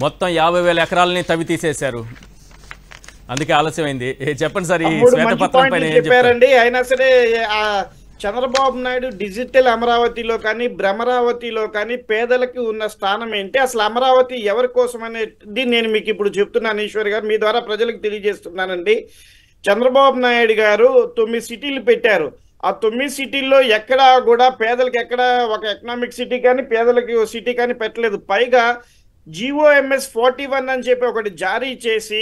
మొత్తం 50,000 ఎకరాలని తవ్వి తీసేశారు, అందుకే ఆలస్యమైంది. చెప్పండి సార్, ఈ శ్వేతపత్రం పైన ఏం చెప్పారండి. అయినా సరే చంద్రబాబు నాయుడు డిజిటల్ అమరావతిలో కానీ భ్రమరావతిలో కానీ పేదలకు ఉన్న స్థానం ఏంటి, అసలు అమరావతి ఎవరి కోసం అనేది నేను మీకు ఇప్పుడు చెప్తున్నాను. ఈశ్వర్ గారు, మీ ద్వారా ప్రజలకు తెలియజేస్తున్నానండి. చంద్రబాబు నాయుడు గారు 9 సిటీలు పెట్టారు. ఆ 9 సిటీల్లో ఎక్కడా కూడా పేదలకు ఎక్కడ ఒక ఎకనామిక్ సిటీ కానీ పేదలకి సిటీ కానీ పెట్టలేదు. పైగా GOMS 41 అని చెప్పి ఒకటి జారీ చేసి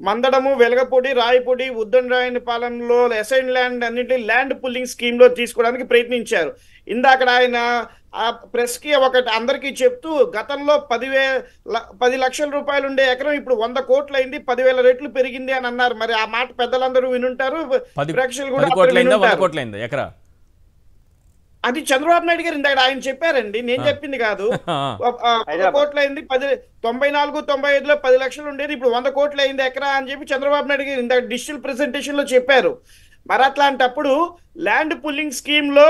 మందడము, వెలగపూడి, రాయపూడి, ఉద్దండరాయనిపాలెంలో అసైన్ ల్యాండ్ అన్నింటి ల్యాండ్ పుల్లింగ్ స్కీమ్లో తీసుకోవడానికి ప్రయత్నించారు. ఇందాక ఆయన ఆ ప్రెస్కి ఒకటి అందరికీ చెప్తూ గతంలో 10 లక్షల రూపాయలు ఉండే ఎకరం ఇప్పుడు 100 కోట్లు అయింది, 10,000 రెట్లు పెరిగింది అని అన్నారు. మరి ఆ మాట పెద్దలందరూ వినుంటారు, ప్రేక్షకులు కూడా ఎకరా. అది చంద్రబాబు నాయుడు గారు ఇందాక ఆయన చెప్పారండి, నేను చెప్పింది కాదు. 100 కోట్లు అయింది, 94, 95లో 10 లక్షలు ఉండేది, ఇప్పుడు 100 కోట్లు అయింది ఎకరా అని చెప్పి చంద్రబాబు నాయుడు గారు ఇందాక డిజిటల్ ప్రెజెంటేషన్ లో చెప్పారు. మరి అట్లాంటప్పుడు ల్యాండ్ పుల్లింగ్ స్కీమ్ లో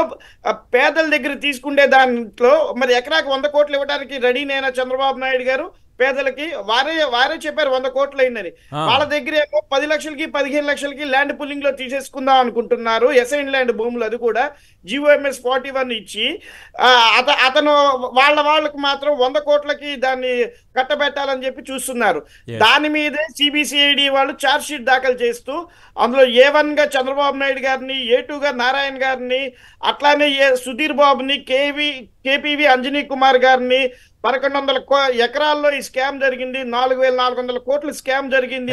పేదల దగ్గర తీసుకునే దాంట్లో మరి ఎకరాకి 100 కోట్లు ఇవ్వడానికి రెడీనేనా చంద్రబాబు నాయుడు గారు? పేదలకి వారే చెప్పారు 100 కోట్లు అయిందని. వాళ్ళ దగ్గర ఏమో 10 లక్షలకి 15 లక్షలకి ల్యాండ్ పుల్లింగ్ లో తీసేసుకుందాం అనుకుంటున్నారు. అసైన్ ల్యాండ్ భూములు అది కూడా GOMS 41 ఇచ్చి అతను వాళ్ళకు మాత్రం 100 కోట్లకి దాన్ని కట్టబెట్టాలని చెప్పి చూస్తున్నారు. దాని మీదే CBCID వాళ్ళు ఛార్జ్ షీట్ దాఖలు చేస్తూ అందులో A1 గా చంద్రబాబు నాయుడు గారిని, A2 గా నారాయణ గారిని, అట్లానే సుధీర్ బాబుని, KPV అంజనీ కుమార్ గారిని 1100 ఎకరాల్లో ఈ స్కామ్ జరిగింది, 4,400 కోట్లు స్కామ్ జరిగింది.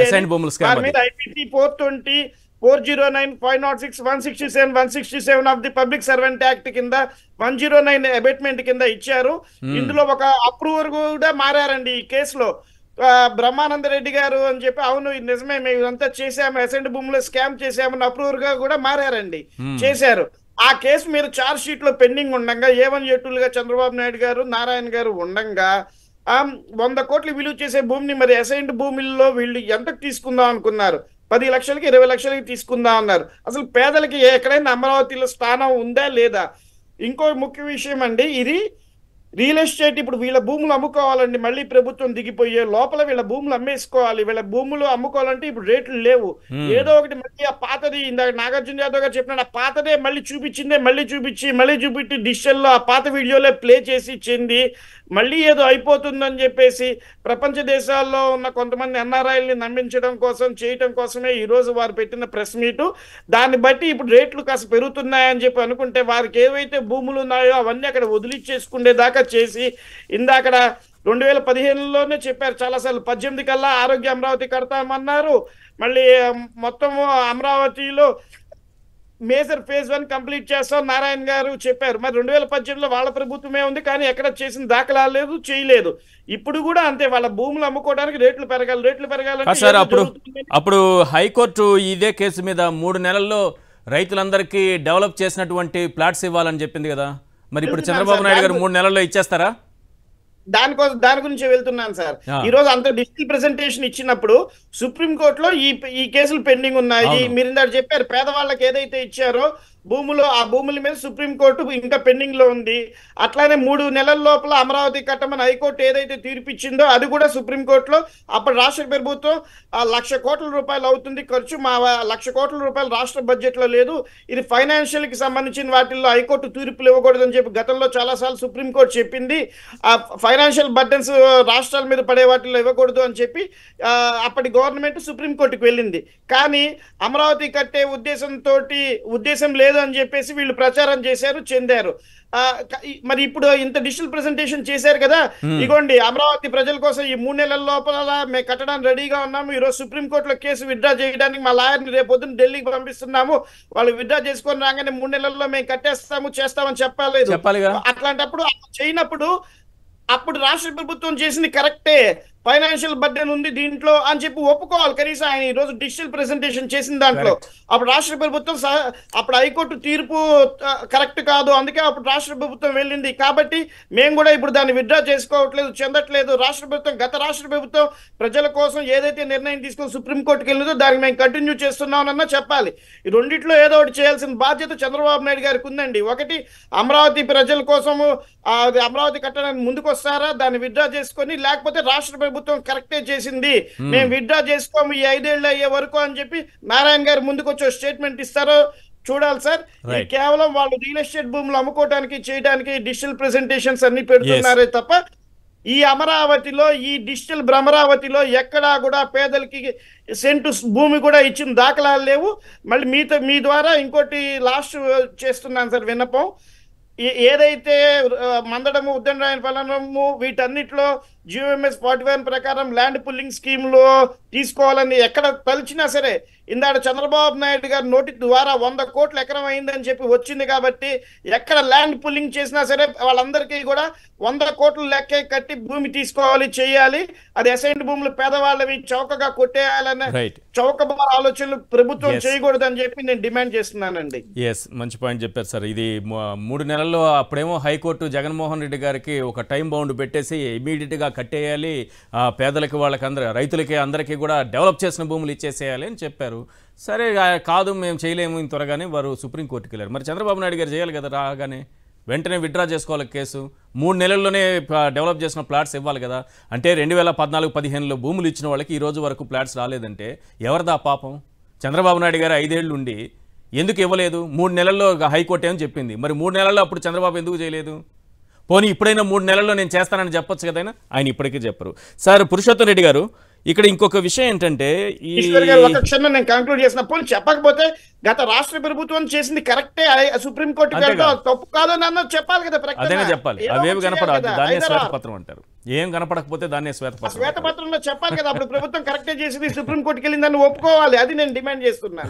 దాని మీద IPC 420, 409, 506, 167, 167 of the public servant act కింద 109 అబేట్మెంట్ కింద ఇచ్చారు. ఇందులో ఒక అప్రూవర్ కూడా మారారండి ఈ కేసులో. బ్రహ్మానందరెడ్డి గారు అని చెప్పి, అవును ఇది నిజమే, మేము ఇదంతా చేసాము, అసెంట్ భూములో స్కామ్ చేసామని అప్రూవర్ గా కూడా మారారండి, చేశారు. ఆ కేసు మీద ఛార్జ్ షీట్ లో పెండింగ్ ఉండగా A1, A2లుగా చంద్రబాబు నాయుడు గారు, నారాయణ గారు ఉండగా 100 కోట్లు విలువ చేసే భూమిని మరి అసైన్డ్ భూముల్లో వీళ్ళు ఎంతకు తీసుకుందాం అనుకున్నారు? 10 లక్షలకి 20 లక్షలకి తీసుకుందాం అన్నారు. అసలు పేదలకి ఎక్కడైనా అమరావతిలో స్థానం ఉందా లేదా? ఇంకో ముఖ్య విషయం అండి, ఇది రియల్ ఎస్టేట్. ఇప్పుడు వీళ్ళ భూములు అమ్ముకోవాలండి, మళ్ళీ ప్రభుత్వం దిగిపోయే లోపల వీళ్ళ భూములు అమ్మేసుకోవాలి. వీళ్ళ భూములు అమ్ముకోవాలంటే ఇప్పుడు రేట్లు లేవు. ఏదో ఒకటి మళ్ళీ ఆ పాతది, ఇందాక నాగార్జున యాదవ్ గారు చెప్పినాడు, ఆ పాతదే మళ్ళీ చూపించి డిజిటల్లో ఆ పాత వీడియోలే ప్లే చేసి చెంది మళ్ళీ ఏదో అయిపోతుందని చెప్పేసి ప్రపంచ దేశాల్లో ఉన్న కొంతమంది NRIల్ని నమ్మించడం కోసం చేయటం కోసమే ఈరోజు వారు పెట్టిన ప్రెస్ మీటు. దాన్ని బట్టి ఇప్పుడు రేట్లు కాస్త పెరుగుతున్నాయని చెప్పి అనుకుంటే వారికి ఏవైతే భూములు ఉన్నాయో అవన్నీ అక్కడ వదిలిచ్చేసుకునే దాకా చేసి, ఇందాక 2015లోనే చెప్పారు చాలాసార్లు, 18 కల్లా ఆరోగ్య అమరావతి కడతామన్నారు. మళ్ళీ మొత్తం అమరావతిలో మేజర్ ఫేజ్ 1 కంప్లీట్ చేస్తాం నారాయణ గారు చెప్పారు. మరి 2018లో వాళ్ళ ప్రభుత్వమే ఉంది, కానీ ఎక్కడ చేసిన దాఖలాలు లేదు, చేయలేదు. ఇప్పుడు కూడా అంతే, వాళ్ళ భూములు అమ్ముకోవడానికి రేట్లు పెరగాలంటే సార్ అప్పుడు హైకోర్టు ఇదే కేసు మీద 3 నెలల్లో రైతులందరికీ డెవలప్ చేసినటువంటి ప్లాట్స్ ఇవ్వాలని చెప్పింది కదా. మరి ఇప్పుడు చంద్రబాబు నాయుడు గారు 3 నెలల్లో ఇచ్చేస్తారా? దాని గురించి వెళ్తున్నాను సార్. ఈ రోజు అంత డిజిటల్ ప్రెజెంటేషన్ ఇచ్చినప్పుడు సుప్రీంకోర్టులో ఈ కేసులు పెండింగ్ ఉన్నాయి. మీరు ఇందాక చెప్పారు పేదవాళ్ళకి ఏదైతే ఇచ్చారో భూములు, ఆ భూముల మీద సుప్రీంకోర్టు ఇంకా పెండింగ్ లో ఉంది. అట్లానే 3 నెలల లోపల అమరావతి కట్టమని హైకోర్టు ఏదైతే తీర్పిచ్చిందో అది కూడా సుప్రీంకోర్టులో అప్పుడు రాష్ట్ర ప్రభుత్వం 1,00,000 కోట్ల రూపాయలు అవుతుంది ఖర్చు, మా 1,00,000 కోట్ల రూపాయలు రాష్ట్ర బడ్జెట్ లో లేదు, ఇది ఫైనాన్షియల్ కి సంబంధించిన వాటిల్లో హైకోర్టు తీర్పులు ఇవ్వకూడదని చెప్పి గతంలో చాలాసార్లు సుప్రీంకోర్టు చెప్పింది. ఆ ఫైనాన్షియల్ బర్డెన్స్ రాష్ట్రాల మీద పడే వాటిల్లో ఇవ్వకూడదు అని చెప్పి అప్పటి గవర్నమెంట్ సుప్రీంకోర్టుకు వెళ్ళింది. కానీ అమరావతి కట్టే ఉద్దేశం లేదు అని చెప్పేసి వీళ్ళు ప్రచారం చేశారు, చెందారు. మరి ఇప్పుడు ఇంత డిజిటల్ ప్రెజెంటేషన్ చేశారు కదా, ఇగోండి అమరావతి ప్రజల కోసం ఈ 3 నెలల లోపల మేము కట్టడానికి రెడీగా ఉన్నాము. ఈరోజు సుప్రీంకోర్టులో కేసు విత్డ్రా చేయడానికి మా లాయర్ని రేపు పొద్దున్న ఢిల్లీకి పంపిస్తున్నాము, వాళ్ళు విత్డ్రా చేసుకొని రాగానే 3 నెలల్లో మేము చేస్తామని చెప్పలేదు. అట్లాంటప్పుడు చేయనప్పుడు అప్పుడు రాష్ట్ర ప్రభుత్వం చేసింది కరెక్టే, ఫైనాన్షియల్ బర్డెన్ ఉంది దీంట్లో అని చెప్పి ఒప్పుకోవాలి కనీసం. ఆయన ఈ రోజు డిజిటల్ ప్రెజెంటేషన్ చేసిన దాంట్లో అప్పుడు రాష్ట్ర ప్రభుత్వం అప్పుడు హైకోర్టు తీర్పు కరెక్ట్ కాదు, అందుకే అప్పుడు రాష్ట్ర ప్రభుత్వం వెళ్ళింది. కాబట్టి మేము కూడా ఇప్పుడు దాన్ని విత్డ్రా చేసుకోవట్లేదు, చెందట్లేదు. గత రాష్ట్ర ప్రభుత్వం ప్రజల కోసం ఏదైతే నిర్ణయం తీసుకొని సుప్రీంకోర్టుకి వెళ్ళిందో దానికి మేము కంటిన్యూ చేస్తున్నామన్నా చెప్పాలి. ఈ రెండిట్లో ఏదో ఒకటి చేయాల్సిన బాధ్యత చంద్రబాబు నాయుడు గారికి ఉందండి. ఒకటి, అమరావతి ప్రజల కోసము అమరావతి కట్టడానికి ముందుకు వస్తారా, దాన్ని విత్డ్రా చేసుకొని, లేకపోతే రాష్ట్ర ప్రభుత్వం కరెక్టే చేసింది, మేము విత్డ్రా చేసుకోము ఈ 5 ఏళ్ళు అయ్యే వరకు అని చెప్పి నారాయణ గారు ముందుకు వచ్చి స్టేట్మెంట్ ఇస్తారో చూడాలి సార్. ఇది కేవలం వాళ్ళు రియల్ ఎస్టేట్ భూములు అమ్ముకోవడానికి చేయడానికి డిజిటల్ ప్రెజెంటేషన్స్ అన్ని పెడుతున్నారే తప్ప ఈ అమరావతిలో ఈ డిజిటల్ భ్రమరావతిలో ఎక్కడా కూడా పేదలకి సెంటు భూమి కూడా ఇచ్చిన దాఖలాలు లేవు. మళ్ళీ మీ ద్వారా ఇంకోటి లాస్ట్ చేస్తున్నాను సార్ విన్నపం. ఏదైతే మందడము, ఉద్దండరాయనపాలెము వీటన్నిటిలో జియోఎంఎస్ 41 ప్రకారం ల్యాండ్ పుల్లింగ్ స్కీమ్లో తీసుకోవాలని ఎక్కడ తలిచినా సరే, ఇందాక చంద్రబాబు నాయుడు గారి నోటి ద్వారా 100 కోట్ల ఎకరం అయిందని చెప్పి వచ్చింది కాబట్టి ఎక్కడ ల్యాండ్ పుల్లింగ్ చేసినా సరే వాళ్ళందరికీ కూడా 100 కోట్ల లెక్కే కట్టి భూమి తీసుకోవాలి, చేయాలి. అది అసైన్డ్ భూములు పేదవాళ్ళవి చౌకగా కొట్టేయాలనే చౌకబార ఆలోచనలు ప్రభుత్వం చేయకూడదని చెప్పి నేను డిమాండ్ చేస్తున్నానండి. మంచి పాయింట్ చెప్పారు సార్. ఇది 3 నెలల్లో అప్పుడేమో హైకోర్టు జగన్మోహన్ రెడ్డి గారికి ఒక టైం బౌండ్ పెట్టేసి ఇమీడియట్గా కట్టేయాలి, పేదలకి వాళ్ళకి రైతులకి అందరికీ కూడా డెవలప్ చేసిన భూములు ఇచ్చేసేయాలి అని చెప్పారు. సరే కాదు మేము చేయలేము ఇంత త్వరగానే వారు సుప్రీంకోర్టుకి వెళ్ళారు. మరి చంద్రబాబు నాయుడు గారు చేయాలి కదా, రాగానే వెంటనే విత్డ్రా చేసుకోవాలి కేసు. 3 నెలల్లోనే డెవలప్ చేసిన ప్లాట్స్ ఇవ్వాలి కదా. అంటే 2014-15లో భూములు ఇచ్చిన వాళ్ళకి ఈ రోజు వరకు ప్లాట్స్ రాలేదంటే ఎవరిదా పాపం? చంద్రబాబు నాయుడు గారు 5 ఏళ్ళు ఉండి ఎందుకు ఇవ్వలేదు? 3 నెలల్లో హైకోర్టు ఏమని చెప్పింది, మరి 3 నెలల్లో అప్పుడు చంద్రబాబు ఎందుకు చేయలేదు? పోనీ ఇప్పుడైనా 3 నెలల్లో నేను చేస్తానని చెప్పొచ్చు కదైనా, ఆయన ఇప్పటికీ చెప్పరు. సార్ పురుషోత్తం రెడ్డి గారు, ఇక్కడ ఇంకొక విషయం ఏంటంటే ఒక క్షణం నేను కంక్లూడ్ చేసిన, పోనీ చెప్పకపోతే గత రాష్ట్ర ప్రభుత్వం చేసింది కరెక్టే, సుప్రీంకోర్టుకి తప్పు కాదని అన్నది చెప్పాలి కదా. అదేనా చెప్పాలి, అవేవి కనపడదు దాన్నే శ్వేతపత్రం అంటారు. ఏం కనపడకపోతే దాన్నే శ్వేతపత్రంలో చెప్పాలి కదా. అప్పుడు ప్రభుత్వం కరెక్టే చేసింది, సుప్రీంకోర్టుకి వెళ్ళిందని ఒప్పుకోవాలి. అది నేను డిమాండ్ చేస్తున్నాను.